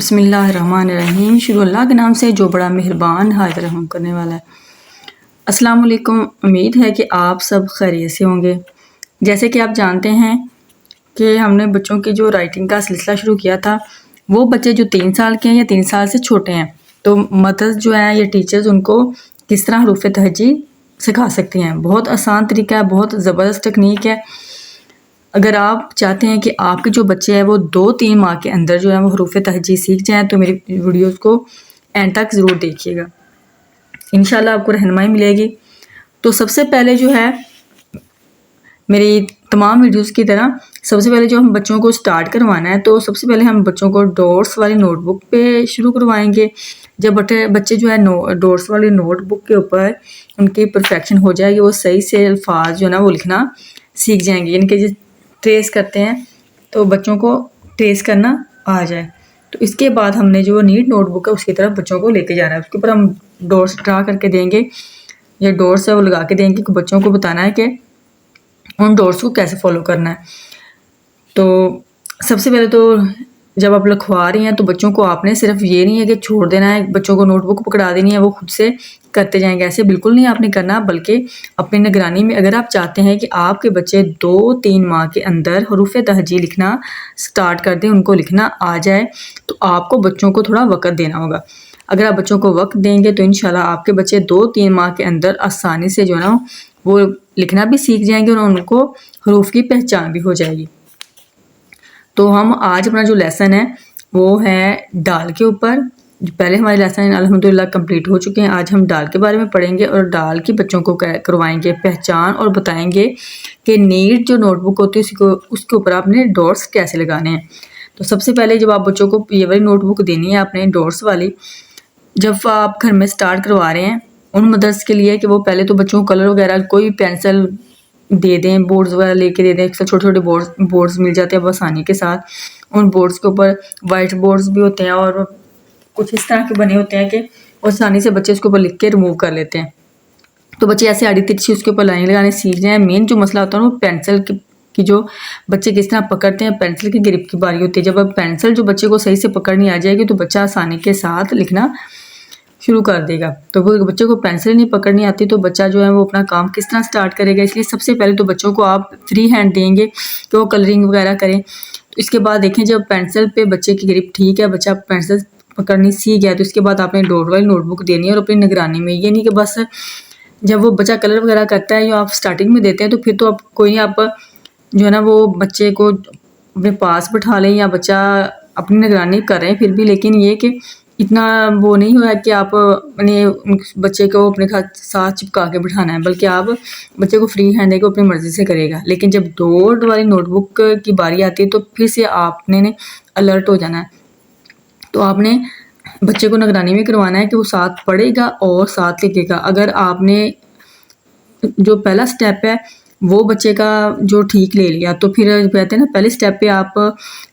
बिस्मिल्लाहिर्रहमानिर्रहीम। शुरू अल्लाह के नाम से जो बड़ा मेहरबान हायत रहम करने वाला है। अस्सलाम वालेकुम। उम्मीद है कि आप सब खैरियत से होंगे। जैसे कि आप जानते हैं कि हमने बच्चों की जो राइटिंग का सिलसिला शुरू किया था, वो बच्चे जो 3 साल के हैं या 3 साल से छोटे हैं, तो मदर्स जो हैं या टीचर्स उनको किस तरह हरूफ तहजी सिखा सकती हैं। बहुत आसान तरीका है, बहुत ज़बरदस्त टेक्निक है। अगर आप चाहते हैं कि आपके जो बच्चे हैं वो 2-3 माह के अंदर जो है वो हरूफ तहजी सीख जाएँ, तो मेरी वीडियोज़ को एंड तक ज़रूर देखिएगा, इंशाल्लाह आपको रहनुमाई मिलेगी। तो सबसे पहले जो है, मेरी तमाम वीडियोस की तरह सबसे पहले जो हम बच्चों को स्टार्ट करवाना है, तो सबसे पहले हम बच्चों को डॉट्स वाली नोटबुक पे शुरू करवाएंगे। जब बच्चे जो है डॉट्स वाली नोटबुक के ऊपर उनकी परफेक्शन हो जाएगी, वो सही से अल्फाज जो है ना वो लिखना सीख जाएंगे, यानी कि ट्रेस करते हैं तो बच्चों को ट्रेस करना आ जाए। तो इसके बाद हमने जो नीट नोटबुक है उसकी तरफ बच्चों को लेके जाना है। उसके ऊपर हम डॉट्स ड्रा करके देंगे या डॉट्स है वो लगा के देंगे, बच्चों को बताना है कि उन डॉट्स को कैसे फॉलो करना है। तो सबसे पहले तो जब आप लिखवा रही हैं तो बच्चों को आपने सिर्फ ये नहीं है कि छोड़ देना है, बच्चों को नोटबुक पकड़ा देनी है, वो खुद से करते जाएंगे, ऐसे बिल्कुल नहीं आपने करना। बल्कि अपनी निगरानी में अगर आप चाहते हैं कि आपके बच्चे 2-3 माह के अंदर हरूफ तहजी लिखना स्टार्ट कर दें, उनको लिखना आ जाए, तो आपको बच्चों को थोड़ा वक्त देना होगा। अगर आप बच्चों को वक्त देंगे तो इंशाल्लाह आपके बच्चे 2-3 माह के अंदर आसानी से जो है ना वो लिखना भी सीख जाएंगे और उनको हरूफ की पहचान भी हो जाएगी। तो हम आज अपना जो लेसन है वो है डाल के ऊपर। पहले हमारे लेसन अल्हम्दुलिल्लाह कंप्लीट हो चुके हैं। आज हम डाल के बारे में पढ़ेंगे और डाल की बच्चों को करवाएंगे पहचान और बताएंगे कि नीट जो नोटबुक होती है उसके ऊपर आपने डॉट्स कैसे लगाने हैं। तो सबसे पहले जब आप बच्चों को ये वाली नोटबुक देनी है आपने डॉट्स वाली, जब आप घर में स्टार्ट करवा रहे हैं उन मदर्स के लिए कि वो पहले तो बच्चों को कलर वगैरह कोई पेंसिल दे दें, बोर्ड्स वगैरह लेके दे दें। छोटे छोटे बोर्ड्स मिल जाते हैं आसानी के साथ। उन बोर्ड्स के ऊपर वाइट बोर्ड्स भी होते हैं और कुछ इस तरह के बने होते हैं कि आसानी से बच्चे उसके ऊपर लिख के रिमूव कर लेते हैं। तो बच्चे ऐसे आड़ी तिरछी उसके ऊपर लाइन लगाने सीख जाए। मेन जो मसला होता है वो पेंसिल की जो बच्चे किस तरह पकड़ते हैं, पेंसिल की ग्रिप की बारी होती है। जब अब पेंसिल जो बच्चे को सही से पकड़नी आ जाएगी तो बच्चा आसानी के साथ लिखना शुरू कर देगा। तो वो बच्चे को पेंसिल नहीं पकड़नी आती तो बच्चा जो है वो अपना काम किस तरह स्टार्ट करेगा। इसलिए सबसे पहले तो बच्चों को आप फ्री हैंड देंगे कि वो कलरिंग वगैरह करें। तो इसके बाद देखें जब पेंसिल पे बच्चे की ग्रिप ठीक है, बच्चा पेंसिल पकड़नी सीख गया, तो इसके बाद आपने डॉट वाली नोटबुक देनी है और अपनी निगरानी में। ये नहीं कि बस जब वो बच्चा कलर वगैरह करता है या आप स्टार्टिंग में देते हैं तो फिर तो आप कोई नहीं, आप जो है ना वो बच्चे को अपने पास बैठा लें या बच्चा अपनी निगरानी कर रहे हैं फिर भी, लेकिन ये कि इतना वो नहीं हुआ कि आप अपने बच्चे को अपने साथ चिपका के बिठाना है, बल्कि आप बच्चे को फ्री हैंड है कि अपनी मर्ज़ी से करेगा। लेकिन जब डॉट वाली नोटबुक की बारी आती है तो फिर से आपने अलर्ट हो जाना है। तो आपने बच्चे को निगरानी में करवाना है कि वो साथ पढ़ेगा और साथ लिखेगा। अगर आपने जो पहला स्टेप है वो बच्चे का जो ठीक ले लिया तो फिर कहते हैं ना पहले स्टेप पे आप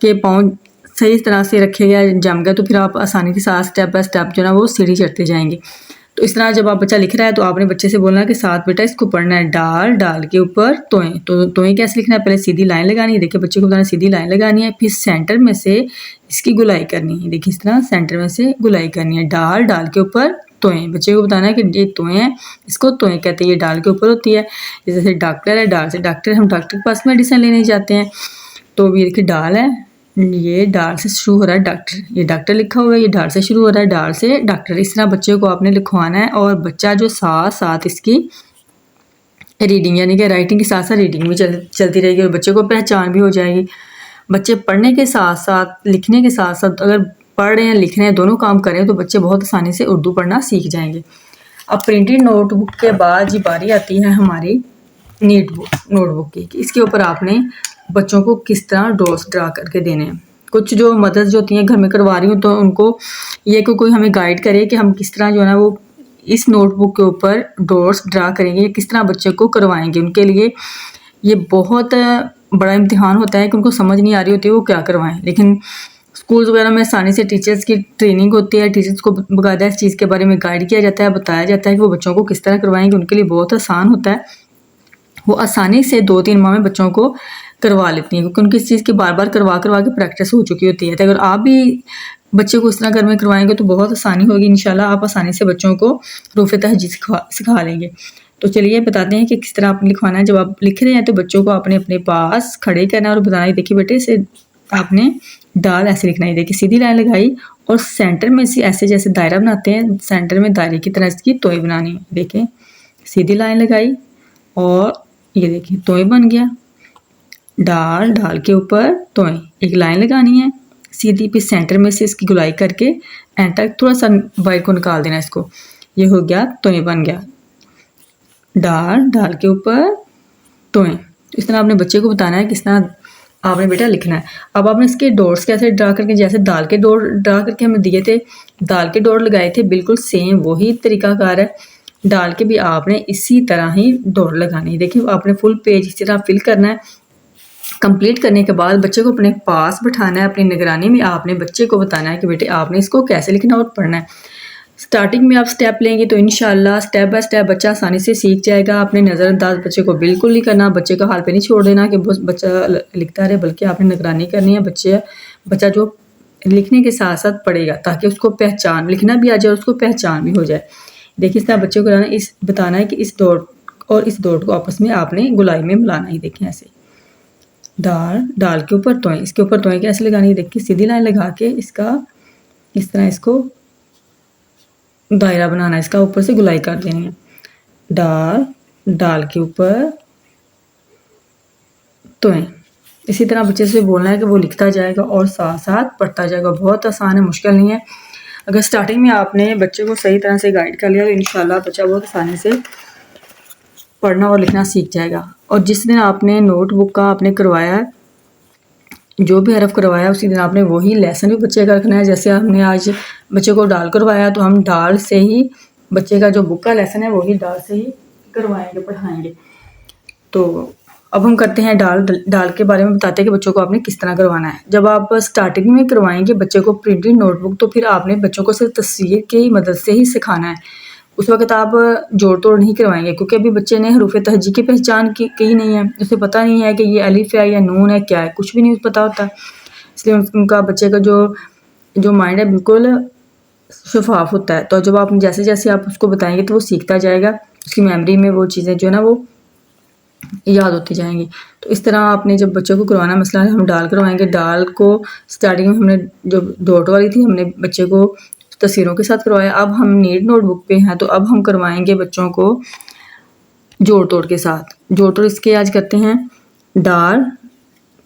के पाँव सही तरह से रखेगा जम गया तो फिर आप आसानी के साथ स्टेप बाय स्टेप जो ना वो सीढ़ी चढ़ते जाएंगे। तो इस तरह जब आप बच्चा लिख रहा है तो आपने बच्चे से बोलना है कि साथ बेटा इसको पढ़ना है, डाल के ऊपर तोएं। तो तोएं कैसे लिखना है, पहले सीधी लाइन लगानी है, देखिए बच्चे को बताना सीधी लाइन लगानी है, फिर सेंटर में से इसकी गुलाई करनी है। देखिए इस तरह सेंटर में से गुलाई करनी है, डाल के ऊपर तोएं। बच्चे को बताना है कि ये तोएं हैं, इसको तोएं कहते हैं, ये डाल के ऊपर होती है। जैसे डॉक्टर है, डाल से डॉक्टर, हम डॉक्टर के पास मेडिसिन लेने जाते हैं तो ये देखिए डाल है, ये डाल से शुरू हो रहा है डॉक्टर, ये डॉक्टर लिखा हुआ है, ये डाल से शुरू हो रहा है, डाल से डॉक्टर। इस तरह बच्चे को आपने लिखवाना है और बच्चा जो साथ साथ इसकी रीडिंग यानी कि राइटिंग के साथ साथ रीडिंग भी चलती रहेगी और बच्चे को पहचान भी हो जाएगी। बच्चे पढ़ने के साथ साथ लिखने के साथ साथ अगर पढ़ रहे हैं लिख रहे हैं दोनों काम करें तो बच्चे बहुत आसानी से उर्दू पढ़ना सीख जाएंगे। अब प्रिंटेड नोटबुक के बाद ये बारी आती है हमारी नोटबुक की। इसके ऊपर आपने बच्चों को किस तरह डॉट्स ड्रा करके देने हैं। कुछ जो मदर्स जो होती हैं घर में करवा रही हूँ तो उनको ये कोई हमें गाइड करे कि हम किस तरह जो है ना वो इस नोटबुक के ऊपर डॉट्स ड्रा करेंगे, किस तरह बच्चे को करवाएंगे। उनके लिए ये बहुत बड़ा इम्तिहान होता है कि उनको समझ नहीं आ रही होती है वो क्या करवाएं। लेकिन स्कूल्स वगैरह में आसानी से टीचर्स की ट्रेनिंग होती है, टीचर्स को बाकायदा इस चीज़ के बारे में गाइड किया जाता है, बताया जाता है कि वो बच्चों को किस तरह करवाएंगे। उनके लिए बहुत आसान होता है, वो आसानी से 2-3 माह में बच्चों को करवा लेती हैं, क्योंकि उनकी इस चीज़ की बार बार करवा करवा के प्रैक्टिस हो चुकी होती है। तो अगर आप भी बच्चे को इस तरह घर में करवाएंगे तो बहुत आसानी होगी, इंशाल्लाह आप आसानी से बच्चों को हरूफ तहज्जी सिखा लेंगे। तो चलिए बताते हैं कि किस तरह आपने लिखवाना है। जब आप लिख रहे हैं तो बच्चों को आपने अपने पास खड़े करना और बताना है, देखिए बेटे इसे आपने दाल ऐसे लिखना है। देखिए सीधी लाइन लगाई और सेंटर में से ऐसे जैसे दायरा बनाते हैं, सेंटर में दायरे की तरह इसकी तोय बनानी है। देखें सीधी लाइन लगाई और ये देखिए तोय बन गया। डाल डाल के ऊपर तोय एक लाइन लगानी है सीधी, फिर सेंटर में से इसकी गुलाई करके एंड तक थोड़ा सा बाहर को निकाल देना इसको। ये हो गया तोय बन गया। डाल डाल के ऊपर तोय। इस तरह आपने बच्चे को बताना है किस तरह आपने बेटा लिखना है। अब आपने इसके डॉट्स कैसे ड्रा करके, जैसे दाल के डॉट ड्रा करके हमें दिए थे, दाल के डॉट लगाए थे, बिल्कुल सेम वही तरीकाकार है। डाल के भी आपने इसी तरह ही डॉट लगानी है। देखिए आपने फुल पेज इसी तरह फिल करना है। कंप्लीट करने के बाद बच्चे को अपने पास बिठाना है, अपनी निगरानी में आपने बच्चे को बताना है कि बेटे आपने इसको कैसे लिखना और पढ़ना है। स्टार्टिंग में आप स्टेप लेंगे तो इंशाल्लाह स्टेप बाय स्टेप बच्चा आसानी से सीख जाएगा। आपने नज़रअंदाज बच्चे को बिल्कुल नहीं करना, बच्चे का हाल पे नहीं छोड़ देना कि बच्चा लिखता रहे, बल्कि आपने निगरानी करनी है। बच्चा जो लिखने के साथ साथ पढ़ेगा ताकि उसको पहचान, लिखना भी आ जाए और उसको पहचान भी हो जाए। देखिए इस तरह बच्चे को बताना है कि इस डॉट और इस डॉट को आपस में आपने गुलाई में मिलाना ही। देखें ऐसे डाल डाल के ऊपर तोय, इसके ऊपर तोय कैसे लगानी है। देखिए सीधी लाइन लगा के इसका इस तरह इसको दायरा बनाना है, इसका ऊपर से गुलाई कर देनी है। डाल डाल के ऊपर तोय। इसी तरह बच्चे से बोलना है कि वो लिखता जाएगा और साथ साथ पढ़ता जाएगा। बहुत आसान है, मुश्किल नहीं है। अगर स्टार्टिंग में आपने बच्चे को सही तरह से गाइड कर लिया तो इंशाल्लाह बच्चा बहुत आसानी से पढ़ना और लिखना सीख जाएगा। और जिस दिन आपने नोटबुक का आपने करवाया है, जो भी हरफ करवाया उसी दिन आपने वही लेसन भी बच्चे का रखना है। जैसे हमने आज बच्चे को डाल करवाया तो हम डाल से ही बच्चे का जो बुक का लेसन है वही डाल से ही करवाएंगे, पढ़ाएंगे। तो अब हम करते हैं डाल के बारे में बताते हैं कि बच्चों को आपने किस तरह करवाना है। जब आप स्टार्टिंग में करवाएंगे बच्चे को प्रिंटेड नोटबुक तो फिर आपने बच्चों को सिर्फ तस्वीर की मदद से ही सिखाना है। उस वक्त आप जोड़ तोड़ नहीं करवाएंगे, क्योंकि अभी बच्चे ने हरूफ तहज्जी की पहचान की नहीं है, उसे पता नहीं है कि ये अलिफ है या नून है, क्या है, कुछ भी नहीं पता होता। इसलिए उनका बच्चे का जो माइंड है बिल्कुल शफाफ होता है। तो जब आप जैसे जैसे आप उसको बताएंगे तो वो सीखता जाएगा, उसकी मेमोरी में वो चीज़ें जो है ना वो याद होती जाएंगी। तो इस तरह आपने जब बच्चों को करवाना, मसला हम डाल करवाएंगे। डाल को स्टार्टिंग में हमने जो डॉट वाली थी हमने बच्चे को तस्वीरों के साथ करवाया। अब हम नीट नोटबुक पे हैं तो अब हम करवाएंगे बच्चों को जोड़ तोड़ के साथ। जोड़ तोड़ इसके आज करते हैं डाल।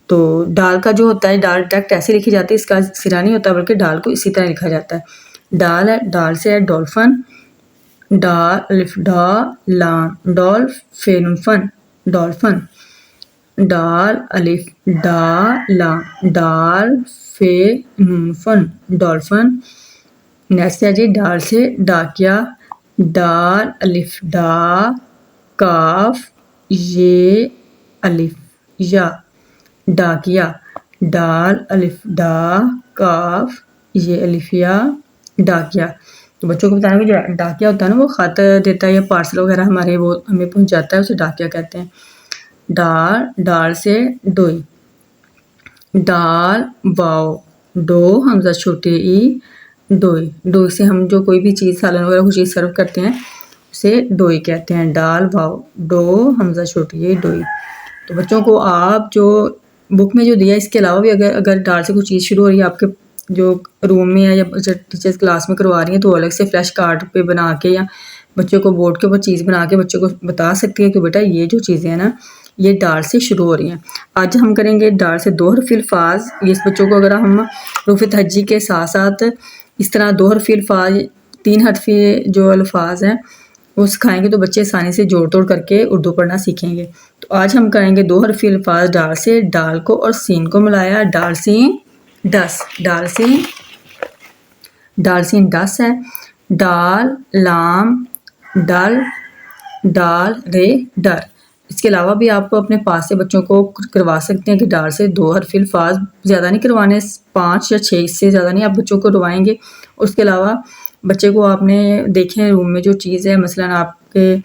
तो डाल का जो होता है, डाल डायरेक्ट ऐसे लिखी जाती है, इसका सिरा नहीं होता बल्कि डाल को इसी तरह लिखा जाता है। डाल है, डाल से है डॉल्फिन, डाल अलिफ डा लाम डॉल्फिन फन डॉल्फिन, डाल अलिफ डा लाम डाल फे नून फन डॉल्फिन। नेक्स्ट है जी डाल से डाकिया, डाल अलिफ डा काफ ये अलिफ या डाकिया, डाल अलिफ डा काफ ये अलिफ या डाकिया। तो बच्चों को बताना कि जो डाकिया होता है ना वो ख़त देता है या पार्सल वगैरह हमारे वो हमें पहुंच जाता है, उसे डाकिया कहते हैं। डाल से डोई, डाल वाओ डो हमजा छोटे ई डोई। डोई से हम जो कोई भी चीज़ सालन वगैरह कुछ चीज़ सर्व करते हैं उसे डोई कहते हैं। डाल वाओ डो हमजा छोटी ये डोई। तो बच्चों को आप जो बुक में जो दिया इसके अलावा भी अगर डाल से कुछ चीज़ शुरू हो रही है आपके जो रूम में है या टीचर्स क्लास में करवा रही हैं तो अलग से फ्लैश कार्ड पे बना के या बच्चों को बोर्ड के ऊपर चीज़ बना के बच्चों को बता सकती है कि बेटा ये जो चीज़ें हैं ना ये डाल से शुरू हो रही हैं। आज हम करेंगे डाल से दो हरफी अल्फाज। ये बच्चों को अगर हम हरूफ तहज्जी के साथ साथ इस तरह दो हरफी अल्फाज, तीन हरफी जो अल्फाज हैं वो सिखाएंगे तो बच्चे आसानी से जोड़ तोड़ करके उर्दू पढ़ना सीखेंगे। तो आज हम करेंगे दो हरफी अल्फाज डाल से। डाल को और सीन को मिलाया, डाल सीन दस, डाल सीन 10 है। डाल लाम डल, डाल रे डर। इसके अलावा भी आप अपने पास से बच्चों को करवा सकते हैं कि डाल से दो हरफी अल्फाज, ज़्यादा नहीं करवाने, 5 या 6 इससे ज़्यादा नहीं आप बच्चों को करवाएंगे। उसके अलावा बच्चे को आपने देखें रूम में जो चीज़ है मसलन आपके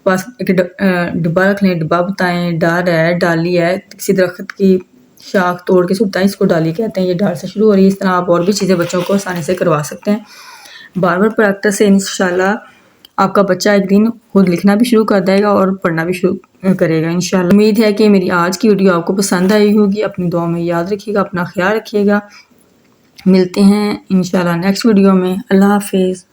पास एक डिब्बा रख लें, डिब्बा बताएं, डार है, डाली है, किसी दरख्त की शाख तोड़ के सुटता है, इसको डाली कहते हैं। ये डाल से शुरू हो रही है। इस तरह आप और भी चीज़ें बच्चों को आसानी से करवा सकते हैं। बार बार प्रैक्टिस से इंशाल्लाह आपका बच्चा एक दिन खुद लिखना भी शुरू कर देगा और पढ़ना भी शुरू करेगा इंशाल्लाह। उम्मीद है कि मेरी आज की वीडियो आपको पसंद आई होगी। अपनी दुआ में याद रखिएगा, अपना ख्याल रखिएगा। मिलते हैं इंशाल्लाह नेक्स्ट वीडियो में। अल्लाह हाफिज़।